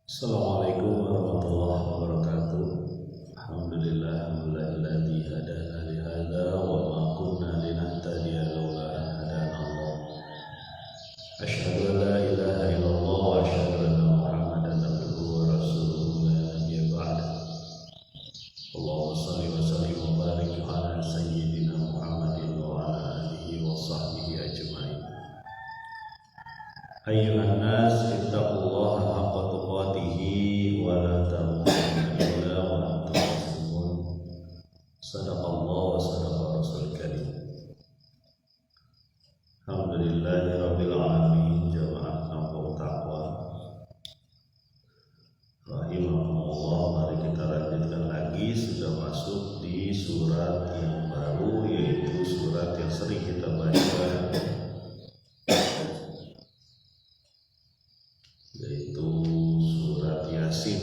Assalamualaikum warahmatullahi wabarakatuh. Alhamdulillahilladzi hadana li hadza wa ma kunna linahtadiya laula an hadana Allah. Asyhadu an la ilaha illallah wa asyhadu anna Muhammadan abduhu wa rasuluhu la nabiyya ba'da. Allahumma shalli wa sallim wa barik ala sayyidina Muhammadin wa ala alihi wa sahbihi ajmain. Ayyuhan nas ittaqullaha haqqa tuqatih wa la tamutunna illa wa antum muslimun. Sadaqallahu wa sadaqa rasul karim. Alhamdulillahirabbil alamin. Jamaah kampung taqwa rahimahumullah, mari kita lanjutkan lagi. Sudah masuk di surat yang baru, yaitu surat yang sering kita baca, yaitu surat Yasin,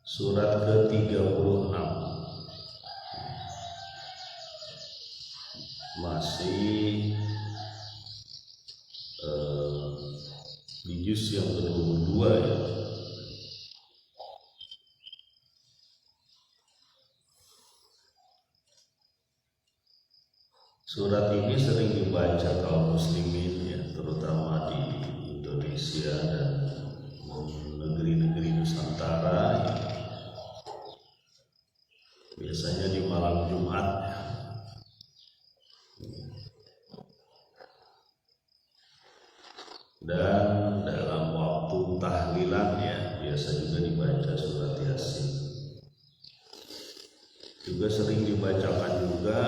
surat ke-36. Masih di juz yang ke-22 ya. Surat ini sering dibaca kaum muslimin ya, terutama di Indonesia dan negeri-negeri Nusantara ya. Biasanya di malam Jumat ya. Dan dalam waktu tahlilan ya, biasa juga dibaca surat Yasin. Juga sering dibacakan juga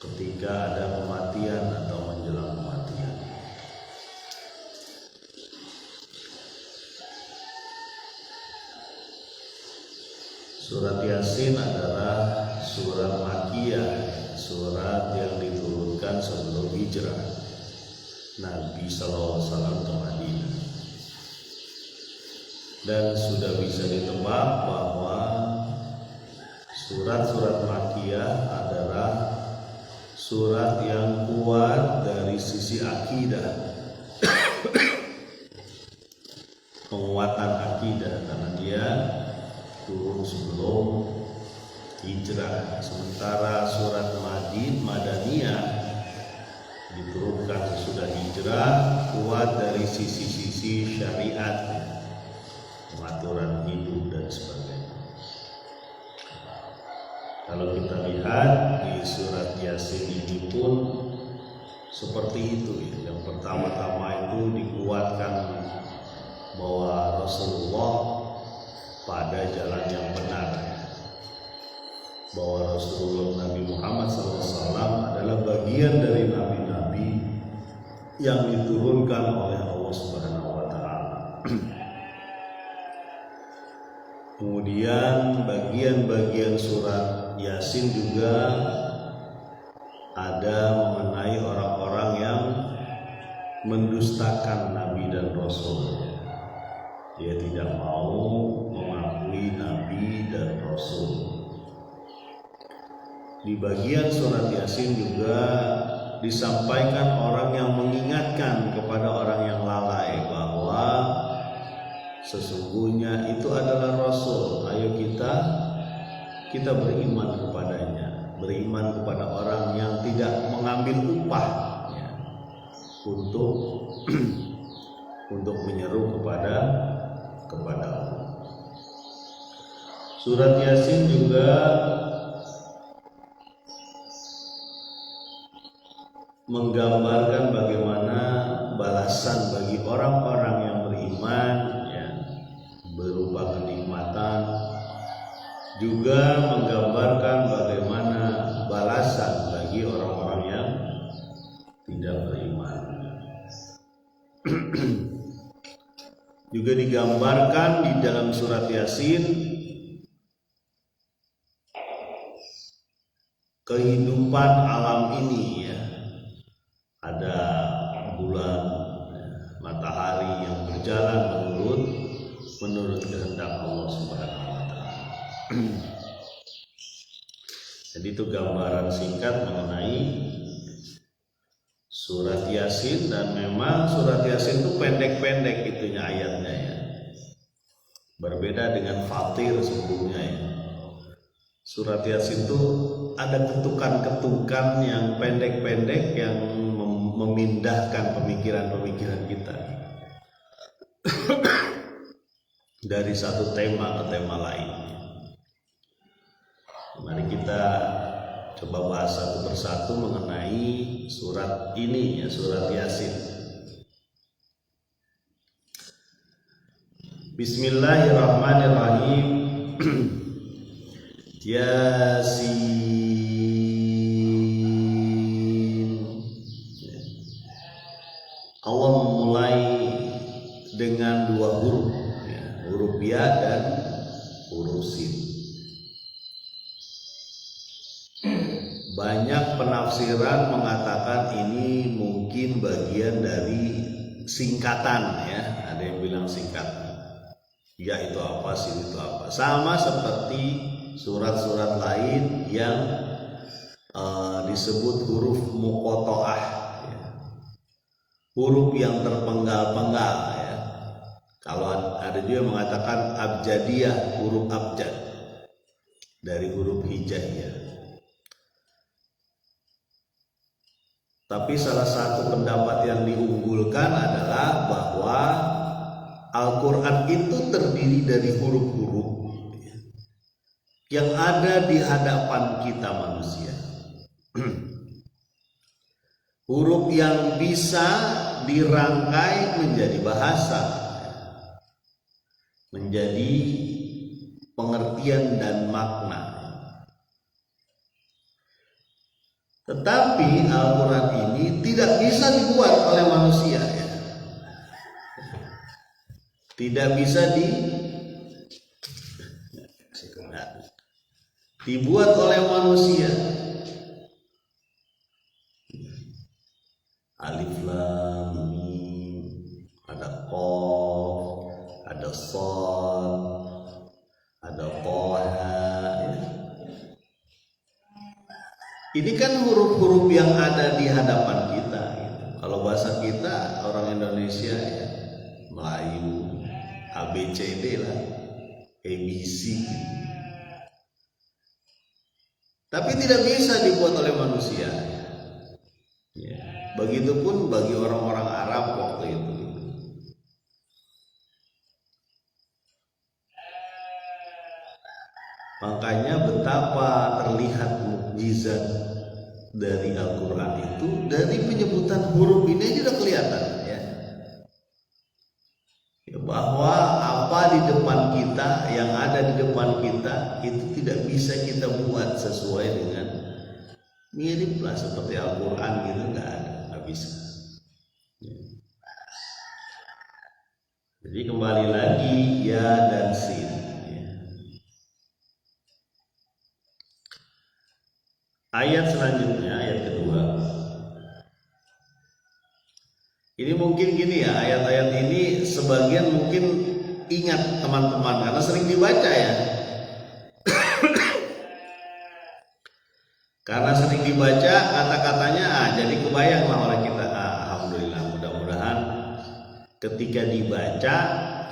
ketika ada kematian atau menjelang kematian. Surat Yasin adalah surat Makkiyah, surat yang diturunkan sebelum hijrah Nabi SAW ke Madinah. Dan sudah bisa ditebak bahwa surat-surat Makkiyah adalah surat yang kuat dari sisi akidah, penguatan akidah, karena dia turun sebelum hijrah. Sementara surat Madaniyah diturunkan sesudah hijrah, kuat dari sisi-sisi syariat, pengaturan hidup dan sebagainya. Kalau kita lihat di surat Yasin ini pun seperti itu ya. Yang pertama-tama itu dikuatkan bahwa Rasulullah pada jalan yang benar, bahwa Rasulullah Nabi Muhammad SAW adalah bagian dari nabi-nabi yang diturunkan oleh Allah Subhanahu wa Ta'ala. Kemudian bagian-bagian surat Yasin juga ada mengenai orang-orang yang mendustakan Nabi dan Rasul. Dia tidak mau mengakui Nabi dan Rasul. Di bagian surat Yasin juga disampaikan orang yang mengingatkan kepada orang yang lalai bahwa sesungguhnya itu adalah Rasul. Ayo kita beriman kepadanya, beriman kepada orang yang tidak mengambil upah ya, untuk menyeru kepada Allah. Surat Yasin juga menggambarkan bagaimana balasan bagi orang-orang yang beriman ya, berupa kenikmatan, juga menggambarkan bagaimana balasan bagi orang-orang yang tidak beriman. Juga digambarkan di dalam surat Yasin kehidupan alam ini ya. Ada bulan, matahari yang berjalan menurut kehendak Allah Subhanahu wa Ta'ala. Jadi itu gambaran singkat mengenai surat Yasin, dan memang surat Yasin itu pendek-pendek itunya ayatnya ya. Berbeda dengan Fatir sebelumnya ya. Surat Yasin itu ada ketukan-ketukan yang pendek-pendek yang memindahkan pemikiran-pemikiran kita dari satu tema ke tema lain. Mari kita coba bahas satu persatu mengenai surat ini ya, surat Yasin. Bismillahirrahmanirrahim. Yasin. Allah memulai dengan dua huruf ya, huruf ya dan huruf sin. Banyak penafsiran mengatakan ini mungkin bagian dari singkatan ya. Ada yang bilang singkatan. Ya itu apa, sin itu apa. Sama seperti surat-surat lain yang disebut huruf muqatta'ah ya. Huruf yang terpenggal-penggal ya. Kalau ada juga mengatakan abjadiyah, huruf abjad dari huruf hijaiyah. Tapi salah satu pendapat yang diunggulkan adalah bahwa Al-Quran itu terdiri dari huruf-huruf yang ada di hadapan kita manusia. Huruf yang bisa dirangkai menjadi bahasa, menjadi pengertian dan makna. Tetapi Al-Quran ini tidak bisa dibuat oleh manusia ya. Tidak bisa dibuat oleh manusia. Alif lam mim, ada qaf, ada shad, ada thaha ya. Ini kan huruf-huruf yang ada di hadapan kita gitu. Kalau bahasa kita orang Indonesia ya, Melayu, ABCD lah, ABC. Tapi tidak bisa dibuat oleh manusia. Ya. Begitupun bagi orang-orang Arab waktu itu. Makanya betapa terlihat mukjizat dari Al-Quran itu dari penyebutan huruf ini aja udah kelihatan ya. Bahwa apa di depan kita, yang ada di depan kita itu tidak bisa kita buat sesuai dengan mirip lah seperti Al-Quran gitu, nggak bisa. Jadi kembali lagi ya dan sin. Ayat selanjutnya, ayat kedua. Ini mungkin gini ya, ayat-ayat ini sebagian mungkin ingat teman-teman karena sering dibaca ya. Karena sering dibaca kata-katanya, jadi kebayanglah oleh kita. Alhamdulillah, mudah-mudahan ketika dibaca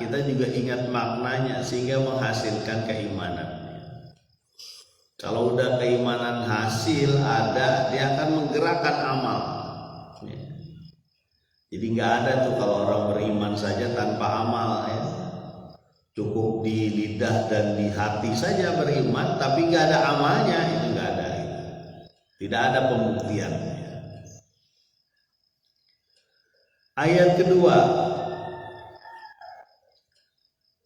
kita juga ingat maknanya sehingga menghasilkan keimanan. Kalau udah keimanan hasil ada, dia akan menggerakkan amal. Jadi nggak ada tuh kalau orang beriman saja tanpa amal ya. Cukup di lidah dan di hati saja beriman, tapi nggak ada amalnya, itu nggak ada. Tidak ada pembuktian. Ayat kedua.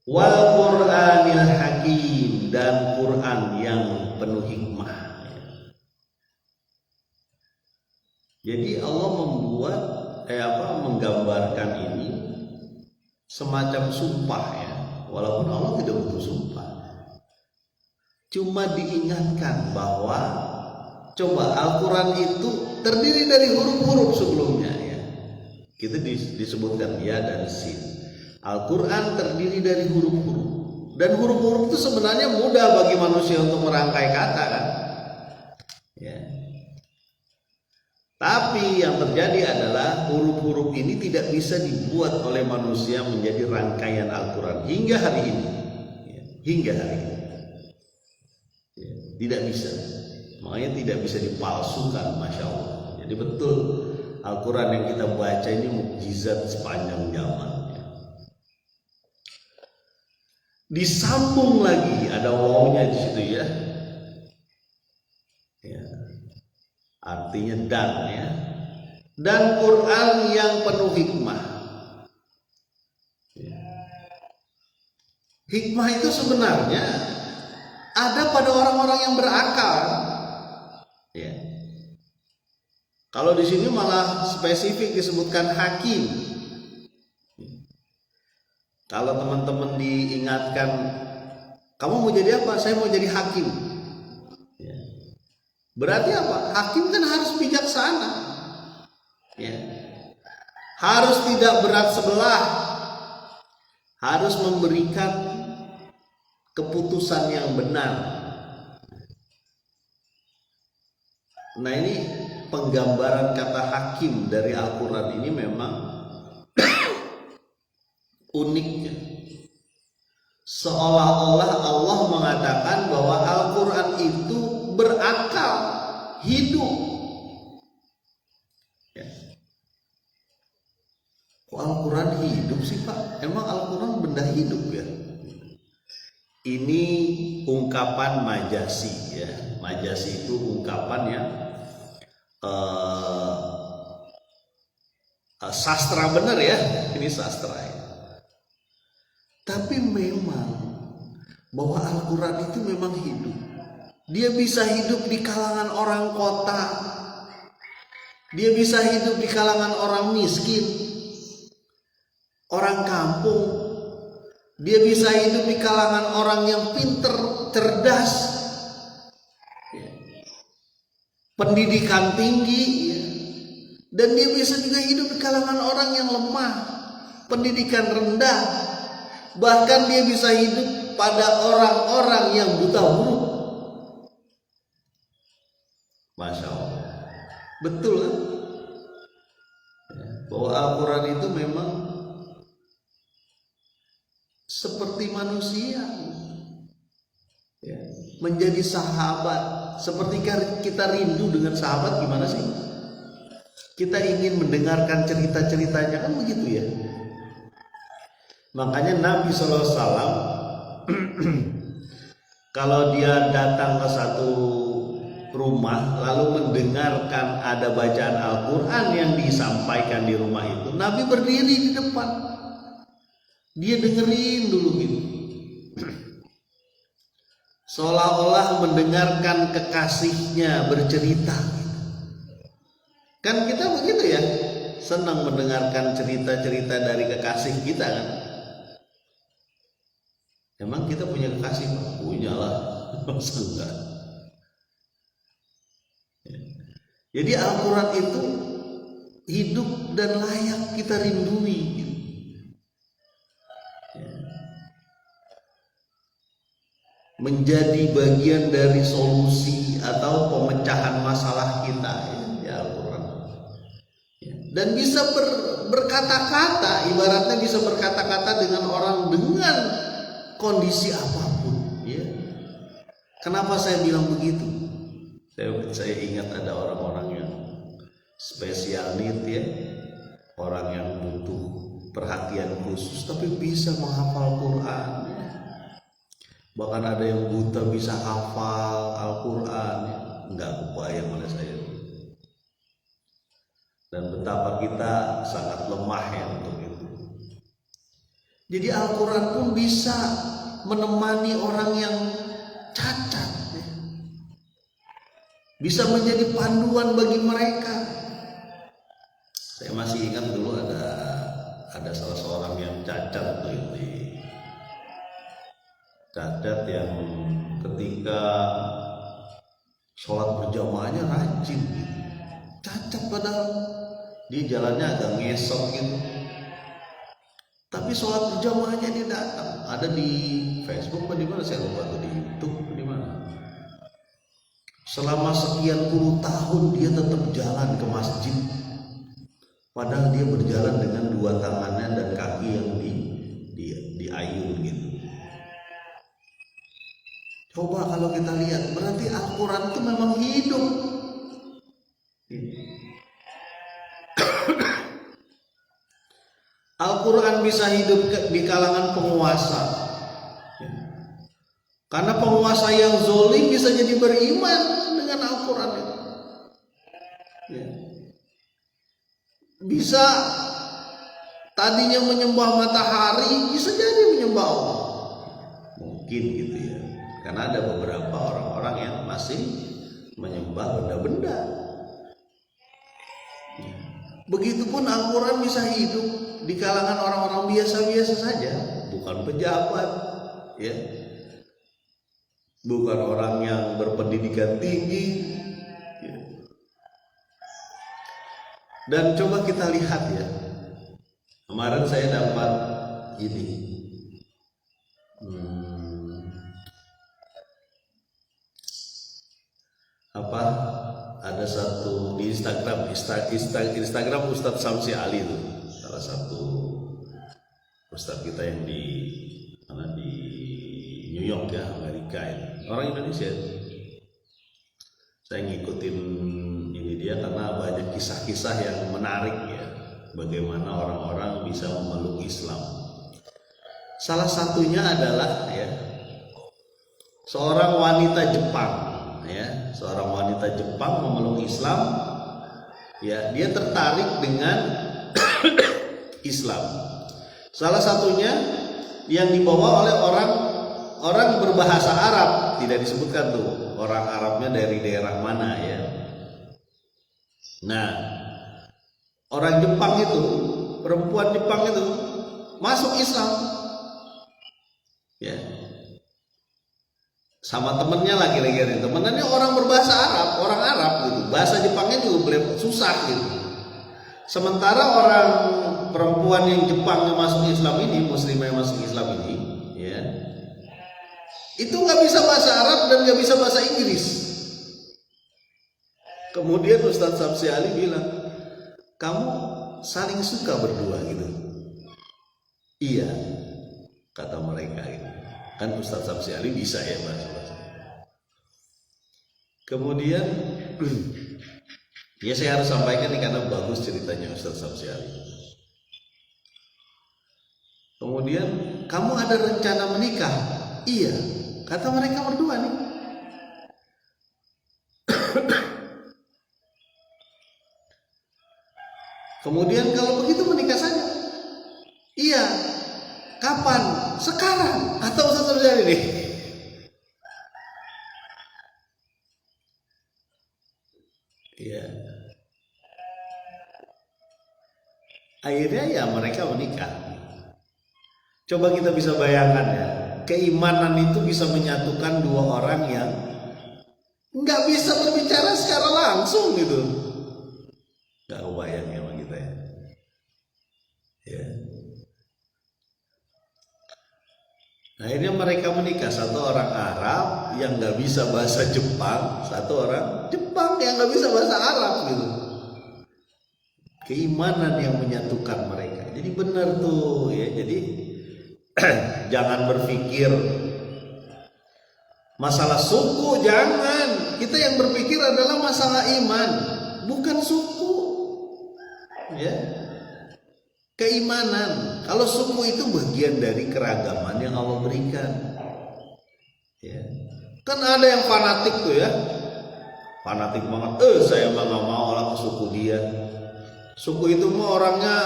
Wal Qur'anil Hakim, dan Quran yang penuh hikmah. Jadi Allah membuat menggambarkan ini semacam sumpah ya, walaupun Allah tidak butuh sumpah. Cuma diingatkan bahwa coba Al-Quran itu terdiri dari huruf-huruf sebelumnya ya. Kita disebutkan ya dan sin. Al-Quran terdiri dari huruf-huruf, dan huruf-huruf itu sebenarnya mudah bagi manusia untuk merangkai kata kan ya. Tapi yang terjadi adalah huruf-huruf ini tidak bisa dibuat oleh manusia menjadi rangkaian Al-Quran hingga hari ini. Hingga hari ini. Tidak bisa. Makanya tidak bisa dipalsukan, Masya Allah. Jadi betul Al-Quran yang kita baca ini mukjizat sepanjang zaman. Disambung lagi, ada wawunya di situ ya. Artinya dan ya. Dan Quran yang penuh hikmah. Hikmah itu sebenarnya ada pada orang-orang yang berakal. Ya. Kalau di sini malah spesifik disebutkan hakim. Kalau teman-teman diingatkan, kamu mau jadi apa? Saya mau jadi hakim. Ya. Berarti apa? Hakim kan harus bijaksana. Ya. Harus tidak berat sebelah. Harus memberikan keputusan yang benar. Nah, ini penggambaran kata hakim dari Al-Quran ini memang unik. Seolah-olah Allah mengatakan bahwa Al-Quran itu berakal, hidup. Ya. Kok Al-Quran hidup sih Pak? Emang Al-Quran benda hidup ya? Ini ungkapan majasi ya. Majasi itu ungkapan yang sastra benar ya. Ini sastra ya. Tapi memang bahwa Al-Quran itu memang hidup. Dia bisa hidup di kalangan orang kota. Dia bisa hidup di kalangan orang miskin, orang kampung. Dia bisa hidup di kalangan orang yang pinter, cerdas, pendidikan tinggi, dan dia bisa juga hidup di kalangan orang yang lemah, pendidikan rendah. Bahkan dia bisa hidup pada orang-orang yang buta huruf. Masya Allah. Betul kan? Bahwa Al-Quran itu memang seperti manusia, menjadi sahabat. Seperti kita rindu dengan sahabat, gimana sih? Kita ingin mendengarkan cerita-ceritanya, kan begitu ya. Makanya Nabi SAW kalau dia datang ke satu rumah lalu mendengarkan ada bacaan Al-Quran yang disampaikan di rumah itu, Nabi berdiri di depan, dia dengerin dulu gitu, seolah-olah mendengarkan kekasihnya bercerita. Kan kita begitu ya, senang mendengarkan cerita-cerita dari kekasih kita kan. Emang kita punya kekasih? Punya lah. Enggak. Jadi Al-Quran itu hidup dan layak kita rindui. Menjadi bagian dari solusi atau pemecahan masalah kita ya Al-Quran. Dan bisa berkata-kata, ibaratnya bisa berkata-kata dengan orang dengan kondisi apapun ya. Kenapa saya bilang begitu? Saya ingat ada orang-orang yang spesial need ya, orang yang butuh perhatian khusus tapi bisa menghafal Quran ya. Bahkan ada yang buta bisa hafal Al-Quran ya. Enggak kebayang oleh saya. Dan betapa kita sangat lemah ya untuk itu. Jadi Al-Quran pun bisa menemani orang yang cacat ya. Bisa menjadi panduan bagi mereka. Saya masih ingat dulu ada salah seorang yang cacat tuh itu. Cacat yang ketika sholat berjamaahnya rajin gitu. Cacat padahal dia jalannya agak ngesok gitu. Tapi sholat berjamaahnya dia datang. Ada di Facebook apa di mana saya lupa tuh, di YouTube apa di mana. selama sekian puluh tahun dia tetap jalan ke masjid, padahal dia berjalan dengan dua tangannya dan kaki yang diayun gitu. Coba kalau kita lihat, berarti Al-Quran itu memang hidup. Al-Quran bisa hidup di kalangan penguasa, karena penguasa yang zolim bisa jadi beriman dengan Al-Quran itu. Bisa tadinya menyembah matahari, bisa jadi menyembah Allah. Mungkin gitu ya. Karena ada beberapa orang-orang yang masih menyembah benda-benda. Begitupun Al-Quran bisa hidup di kalangan orang-orang biasa-biasa saja, bukan pejabat, ya, bukan orang yang berpendidikan tinggi. Ya. Dan coba kita lihat ya, kemarin saya dapat ini. Ada satu di Instagram Ustadz Samsi Ali itu, salah satu Ustadz kita yang di New York ya, Amerika ini, orang Indonesia. Saya ngikutin ini dia karena banyak kisah-kisah yang menarik ya, bagaimana orang-orang bisa memeluk Islam. Salah satunya adalah ya, seorang wanita Jepang. Ya, seorang wanita Jepang memeluk Islam, ya, dia tertarik dengan Islam. Salah satunya yang dibawa oleh orang berbahasa Arab, tidak disebutkan tuh orang Arabnya dari daerah mana ya. Nah, orang Jepang itu, perempuan Jepang itu masuk Islam, ya. Sama temennya lah kira-kira, temennya orang berbahasa Arab, orang Arab gitu, bahasa Jepangnya juga boleh susah gitu. Sementara orang perempuan yang Jepang yang masuk Islam ini, muslimah yang masuk Islam ini, ya, itu nggak bisa bahasa Arab dan nggak bisa bahasa Inggris. Kemudian Ustadz Samsi Ali bilang, kamu saling suka berdua gitu. Iya, kata mereka gitu. Kan Ustadz Samsi Ali bisa ya bahasa. Kemudian ya saya harus sampaikan ini karena bagus ceritanya Ustadz Samsi Ali. Kemudian, kamu ada rencana menikah? Iya, kata mereka berdua nih. Kemudian kalau begitu menikah saja. Iya. Kapan? Sekarang. Atau Ustaz Samsi Ali nih. Iya. Akhirnya ya mereka menikah. Coba kita bisa bayangkan ya, keimanan itu bisa menyatukan dua orang yang nggak bisa berbicara secara langsung gitu. Nggak kebayang ya sama kita ya. Ya. Akhirnya mereka menikah, satu orang Arab yang nggak bisa bahasa Jepang, satu orang Jepang yang nggak bisa bahasa Arab gitu. Keimanan yang menyatukan mereka. Jadi benar tuh ya. Jadi jangan berpikir masalah suku, jangan. Kita yang berpikir adalah masalah iman, bukan suku. Ya. Keimanan. Kalau suku itu bagian dari keragaman yang Allah berikan. Ya. Kan ada yang fanatik tuh ya. Fanatik banget. Saya mah nggak mau orang ke suku dia. Suku itu mah orangnya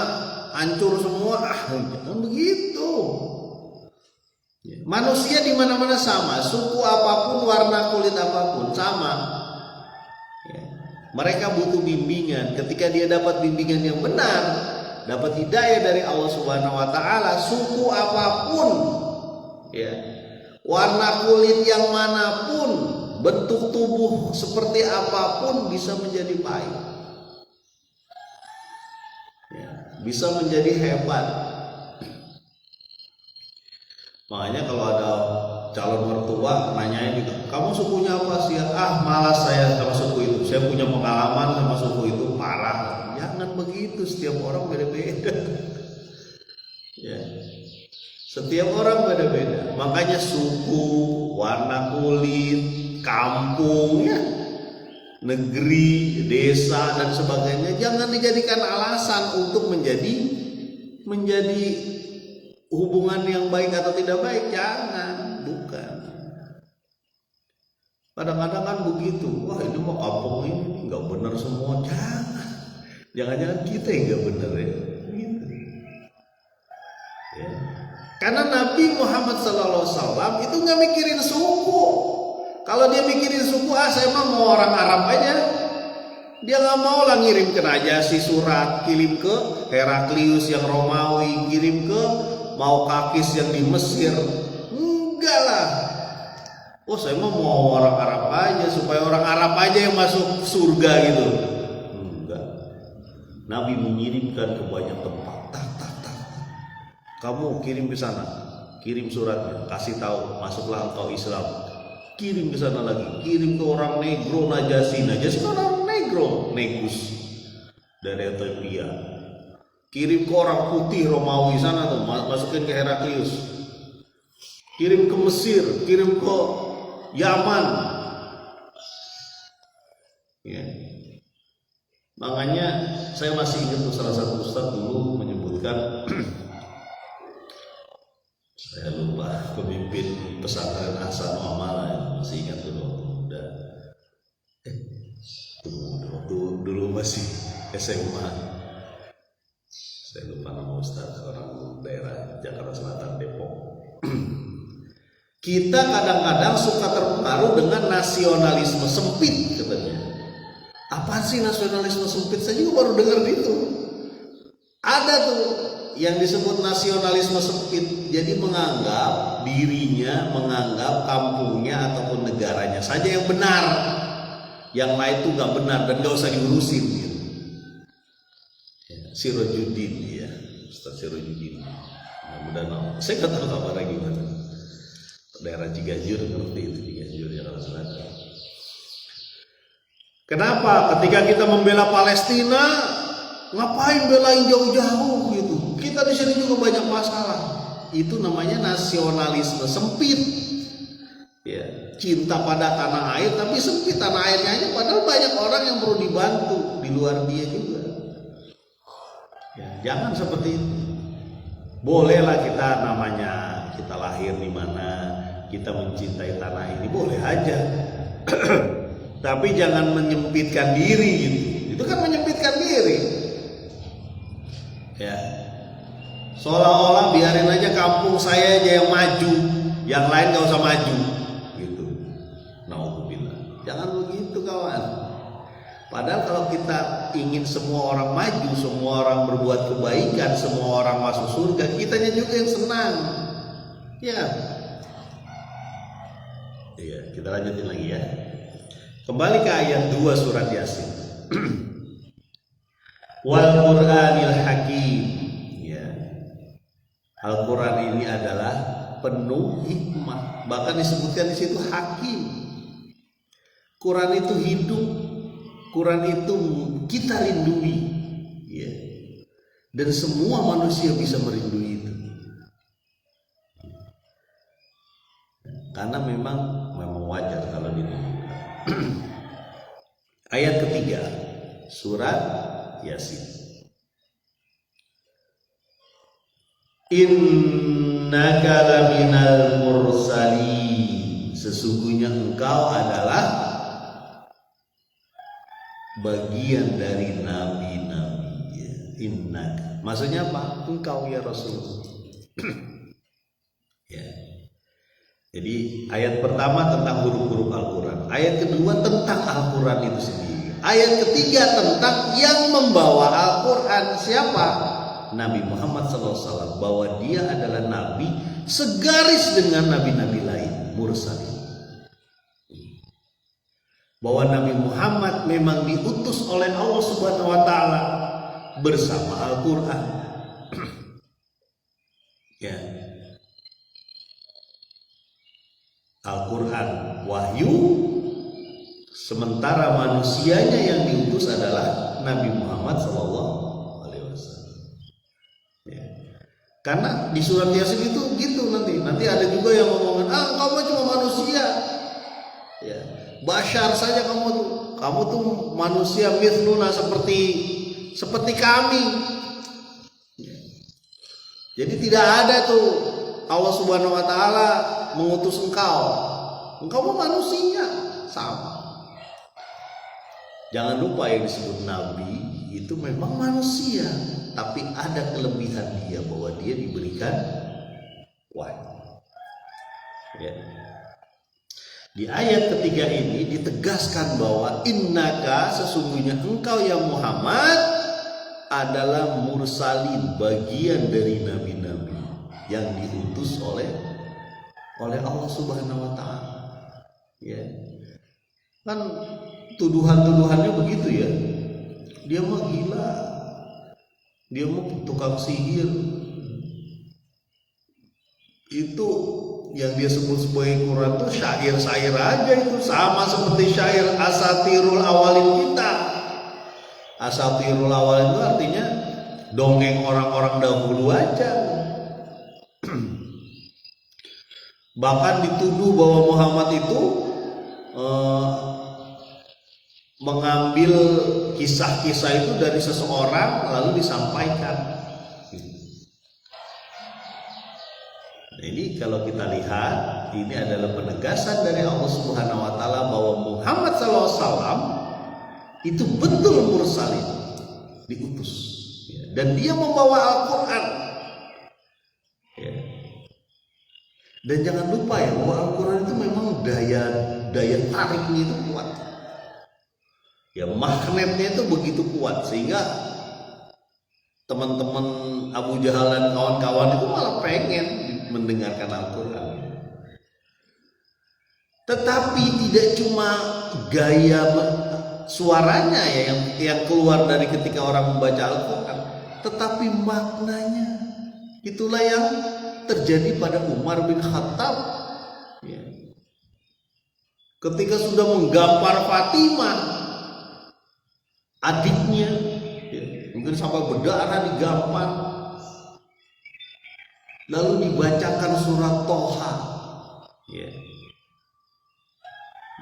hancur semua. Jangan begitu. Ya. Manusia di mana-mana sama. Suku apapun, warna kulit apapun sama. Ya. Mereka butuh bimbingan. Ketika dia dapat bimbingan yang benar, dapat hidayah dari Allah Subhanahu wa taala, suku apapun, ya, warna kulit yang manapun, bentuk tubuh seperti apapun bisa menjadi baik. Ya, bisa menjadi hebat. Makanya kalau ada calon mertua nanyain gitu, kamu sukunya apa sih? Ah, malas saya sama suku itu, saya punya pengalaman sama suku itu parah. Jangan begitu, setiap orang beda-beda. Ya, setiap orang beda-beda. Makanya suku, warna kulit, kampung, ya, negeri, desa dan sebagainya jangan dijadikan alasan untuk menjadi hubungan yang baik atau tidak baik. Jangan, bukan. Kadang-kadang kan begitu, wah ini mau kampung ini nggak benar semua. Jangan kita yang nggak benar ya. Gitu. Ya. Karena Nabi Muhammad SAW itu nggak mikirin suku. Kalau dia mikirin suku, saya mau orang Arab aja. Dia nggak mau lah ngirim ke Najasyi surat, kirim ke Heraklius yang Romawi, kirim ke Maukakis yang di Mesir. Enggak lah. Oh, saya mau orang Arab aja, supaya orang Arab aja yang masuk surga gitu. Enggak. Nabi mengirimkan ke banyak tempat. Tak. Kamu kirim ke sana, kirim suratnya, kasih tahu, masuklah engkau Islam. Kirim ke sana lagi, kirim ke orang Negro Najasyi orang Negro, Negus dari Ethiopia. Kirim ke orang putih Romawi sana tuh, masukin ke Heraklius. Kirim ke Mesir, kirim ke Yaman. Ya. Makanya saya masih ingat tuh salah satu ustadz dulu menyebutkan saya lupa, pemimpin pesantren Ahsanul Amal ya, masih ingat dulu muda. Dulu masih SMA. Saya lupa nama ustadz, orang daerah Jakarta Selatan, Depok. Kita kadang-kadang suka terpengaruh dengan nasionalisme sempit katanya. Apaan sih nasionalisme sempit? Saya juga baru dengar itu. Ada tuh yang disebut nasionalisme sempit. Jadi menganggap dirinya, menganggap kampungnya ataupun negaranya saja yang benar. Yang lain tuh nggak benar dan nggak usah diurusin. Gitu. Ya, Sirojudin ya, Ustaz Sirojudin. Mudah-mudahan saya nggak tahu kabarnya gimana. Daerah Ciganjur ngerti itu, Ciganjur ya kalau Selatan. Kenapa? Ketika kita membela Palestina, ngapain belain jauh-jauh gitu? Kita di sini juga banyak masalah. Itu namanya nasionalisme sempit. Ya, cinta pada tanah air tapi sempit tanah airnya aja. Padahal banyak orang yang perlu dibantu di luar dia juga. Ya, jangan seperti itu. Bolehlah kita namanya kita lahir di mana, kita mencintai tanah ini boleh aja. Tapi jangan menyempitkan diri gitu. Itu kan menyempitkan diri. Ya. Seolah-olah biarin aja kampung saya aja yang maju, yang lain gak usah maju gitu. Nauzubillah. Jangan begitu kawan. Padahal kalau kita ingin semua orang maju, semua orang berbuat kebaikan, semua orang masuk surga, kitanya juga yang senang. Ya. Iya, kita lanjutin lagi ya. Kembali ke ayat 2 surat Yasin. Wal Qur'anil Hakim. Ya. Al-Qur'an ini adalah penuh hikmah. Bahkan disebutkan di situ hakim. Quran itu hidup. Quran itu kita rindui. Ya. Dan semua manusia bisa merindui itu. Karena memang wajar kalau dirindukan. Ayat ketiga surat Yasin. Innaka laminal mursalin. Sesungguhnya engkau adalah bagian dari nabi-nabi. Innaka. Maksudnya apa? Engkau ya Rasul. Ya. Jadi ayat pertama tentang huruf-huruf Al-Quran, ayat kedua tentang Al-Quran itu sendiri, ayat ketiga tentang yang membawa Al-Quran siapa? Nabi Muhammad SAW, bahwa dia adalah Nabi segaris dengan Nabi-Nabi lain, mursalin. Bahwa Nabi Muhammad memang diutus oleh Allah Subhanahu Wa Taala bersama Al-Quran. Ya. Al-Quran wahyu, sementara manusianya yang diutus adalah Nabi Muhammad SAW. Ya. Karena di surat Yasin itu gitu, nanti ada juga yang ngomongin, kamu cuma manusia, ya, bashar saja kamu tuh manusia mithluna, seperti kami. Ya. Jadi tidak ada tuh Allah Subhanahu Wa Taala mengutus engkau mah manusia sama. Jangan lupa yang disebut nabi itu memang manusia, tapi ada kelebihan dia bahwa dia diberikan wahyu. Ya. Di ayat ketiga ini ditegaskan bahwa innaka, sesungguhnya engkau ya Muhammad adalah mursalin, bagian dari nabi-nabi yang diutus oleh Allah Subhanahu Wa Taala. Ya. Kan tuduhannya begitu ya. Dia mah gila, dia mah tukang sihir. Itu yang dia sebut sebagai Quran itu syair-syair aja, itu sama seperti syair asatirul awalin kita. Asatirul awalin itu artinya dongeng orang-orang dahulu aja. Bahkan dituduh bahwa Muhammad itu mengambil kisah-kisah itu dari seseorang lalu disampaikan. Jadi kalau kita lihat, ini adalah penegasan dari Allah Subhanahu Wa Taala bahwa Muhammad SAW itu betul mursalin, diutus, dan dia membawa Al-Quran. Ya. Dan jangan lupa ya bahwa Al-Quran itu memang daya tariknya itu kuat. Ya, magnetnya itu begitu kuat sehingga teman-teman Abu Jahal dan kawan-kawan itu malah pengen mendengarkan Al-Quran. Tetapi tidak cuma gaya suaranya ya yang keluar dari ketika orang membaca Al-Quran, tetapi maknanya. Itulah yang terjadi pada Umar bin Khattab. Ya. Ketika sudah menggampar Fatimah, adiknya, ya, mungkin sampai berdarah digampar, lalu dibacakan surat Toha, ya.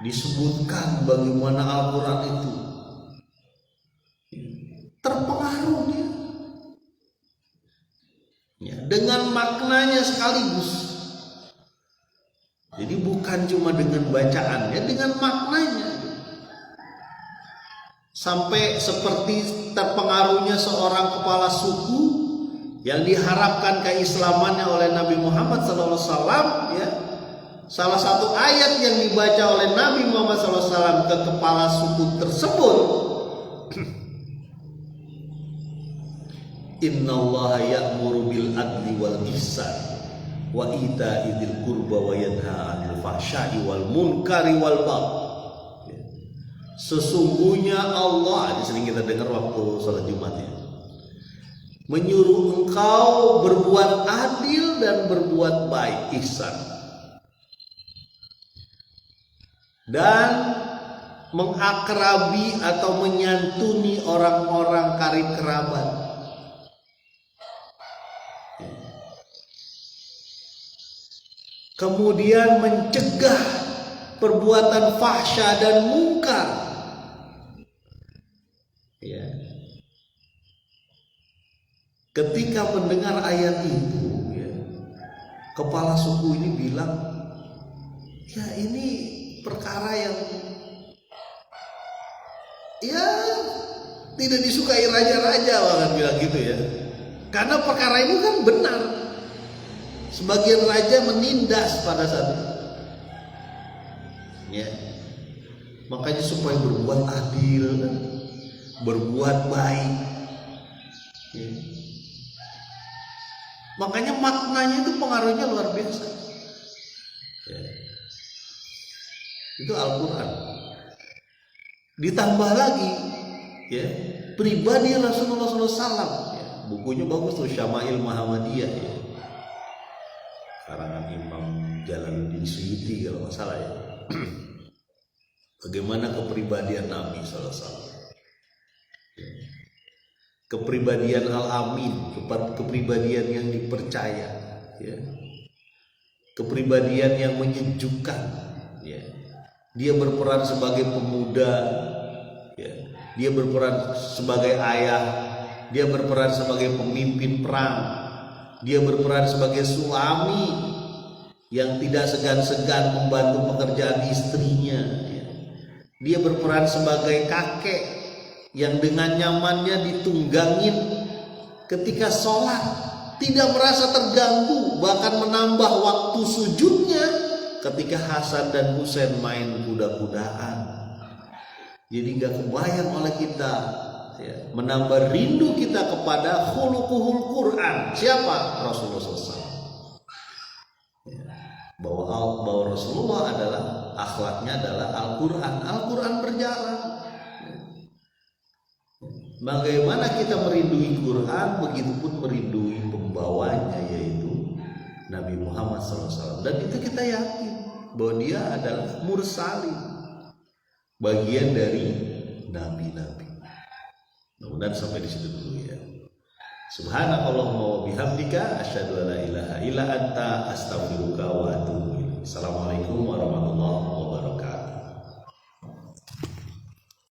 Disebutkan bagaimana Al-Quran itu, ya, terpengaruh dia, ya, dengan maknanya sekaligus. Jadi bukan cuma dengan bacaannya, dengan maknanya. Sampai seperti terpengaruhnya seorang kepala suku yang diharapkan keislamannya oleh Nabi Muhammad SAW, ya. Salah satu ayat yang dibaca oleh Nabi Muhammad SAW ke kepala suku tersebut, Innallaha ya'muru bil adli wal ihsan wa ita'i dzil qurba wa yanha 'anil fahsya'i wal munkari wal baghi. Sesungguhnya Allah, ini sering kita dengar waktu salat Jumat ya, menyuruh engkau berbuat adil dan berbuat baik, ihsan, dan mengakrabi atau menyantuni orang-orang karib kerabat. Kemudian mencegah perbuatan fahsya dan mungkar. Ya. Ketika mendengar ayat itu, ya, kepala suku ini bilang, ya ini perkara yang ya tidak disukai raja-raja, bahkan bilang gitu ya. Karena perkara ini kan benar. Sebagian raja menindas pada saat itu. Ya. Makanya supaya berbuat adil, berbuat baik. Ya. Makanya maknanya itu pengaruhnya luar biasa. Ya. Itu Al-Quran. Ditambah lagi, ya, pribadi Rasulullah SAW. Ya. Bukunya bagus tuh, Syama'il Muhammadiyah. Ya. Karangan Imam Jalaluddin Suyuti kalau nggak salah ya. Bagaimana kepribadian Nabi SAW, kepribadian Al-Amin, kepribadian yang dipercaya, ya. Kepribadian yang menyejukkan, ya. Dia berperan sebagai pemuda, ya. Dia berperan sebagai ayah, dia berperan sebagai pemimpin perang, dia berperan sebagai suami yang tidak segan-segan membantu pekerjaan istrinya, ya. Dia berperan sebagai kakek yang dengan nyamannya ditunggangin ketika sholat, tidak merasa terganggu, bahkan menambah waktu sujudnya ketika Hasan dan Husain main kuda-kudaan. Jadi gak kebayang oleh kita, ya, menambah rindu kita kepada khuluquhul Quran. Siapa? Rasulullah SAW. Ya, bahwa Rasulullah adalah akhlaknya adalah Al-Quran. Al-Quran berjalan. Bagaimana kita merindui Quran, begitupun merindui pembawanya, yaitu Nabi Muhammad SAW. Dan itu kita yakin bahwa dia adalah mursalin, bagian dari nabi-nabi. Mudah-mudahan sampai di situ dulu ya. Subhanakallahumma wa bihamdika asyhadu an la ilaha illa anta astaghfiruka wa atubu ilaik. Assalamualaikum warahmatullahi wabarakatuh.